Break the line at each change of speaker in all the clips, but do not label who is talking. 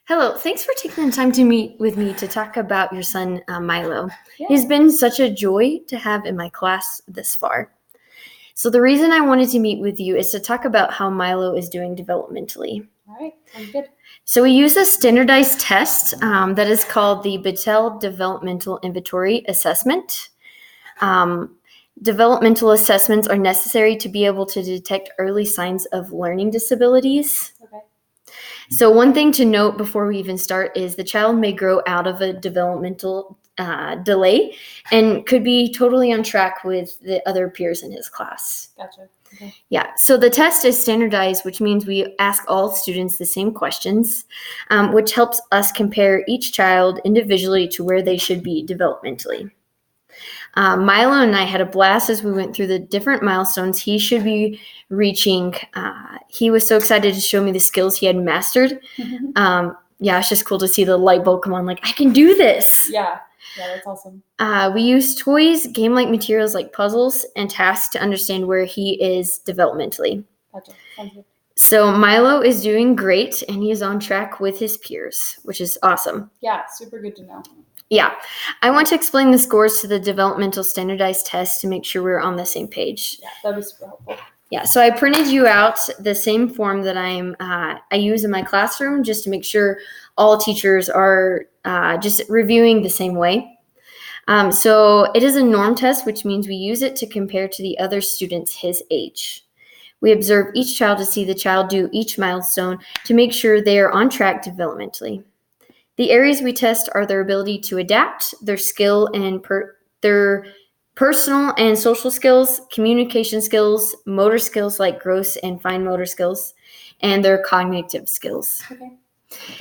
Hello, thanks for taking the time to meet with me to talk about your son, Milo.
Yeah.
He's been such a joy to have in my class this far. So, the reason I wanted to meet with you is to talk about how Milo is doing developmentally.
All right, sounds good.
So, we use a standardized test that is called the Battelle Developmental Inventory Assessment. Developmental assessments are necessary to be able to detect early signs of learning disabilities.
Okay.
So one thing to note before we even start is the child may grow out of a developmental delay and could be totally on track with the other peers in his class.
Gotcha. Okay.
Yeah, so the test is standardized, which means we ask all students the same questions, which helps us compare each child individually to where they should be developmentally. Milo and I had a blast as we went through the different milestones he should be reaching. He was so excited to show me the skills he had mastered. Yeah, it's just cool to see the light bulb come on, like, I can do this.
Yeah, that's awesome.
We use toys, game-like materials like puzzles, and tasks to understand where he is developmentally.
Gotcha. Sounds good.
So Milo is doing great, and he is on track with his peers, which is awesome.
Yeah, super good to know.
Yeah, I want to explain the scores to the developmental standardized test to make sure we're on the same page.
Yeah, that'd be super helpful.
Yeah, so I printed you out the same form that I use in my classroom just to make sure all teachers are just reviewing the same way. So it is a norm test, which means we use it to compare to the other students his age. We observe each child to see the child do each milestone to make sure they are on track developmentally. The areas we test are their ability to adapt, their skill and their personal and social skills, communication skills, motor skills like gross and fine motor skills, and their cognitive skills.
Okay.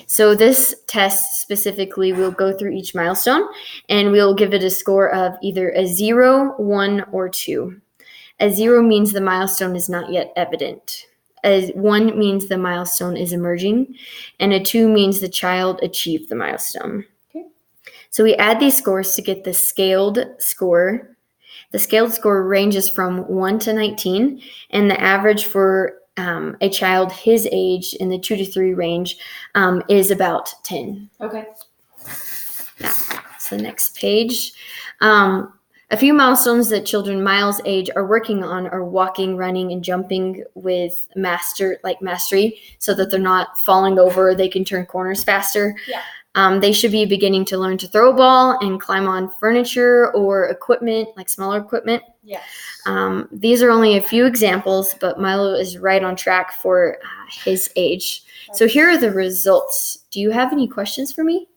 So this test specifically will go through each milestone, and we'll give it a score of either a 0, 1, or 2. A 0 means the milestone is not yet evident. A 1 means the milestone is emerging, and a 2 means the child achieved the milestone.
Okay.
So we add these scores to get the scaled score. The scaled score ranges from 1 to 19, and the average for a child his age in the 2 to 3 range is about 10.
Okay.
Yeah, so the next page. A few milestones that children Miles' age are working on are walking, running, and jumping with mastery, so that they're not falling over. They can turn corners faster.
Yeah.
They should be beginning to learn to throw a ball and climb on furniture or equipment, like smaller equipment.
Yes.
These are only a few examples, but Milo is right on track for his age. So here are the results. Do you have any questions for me?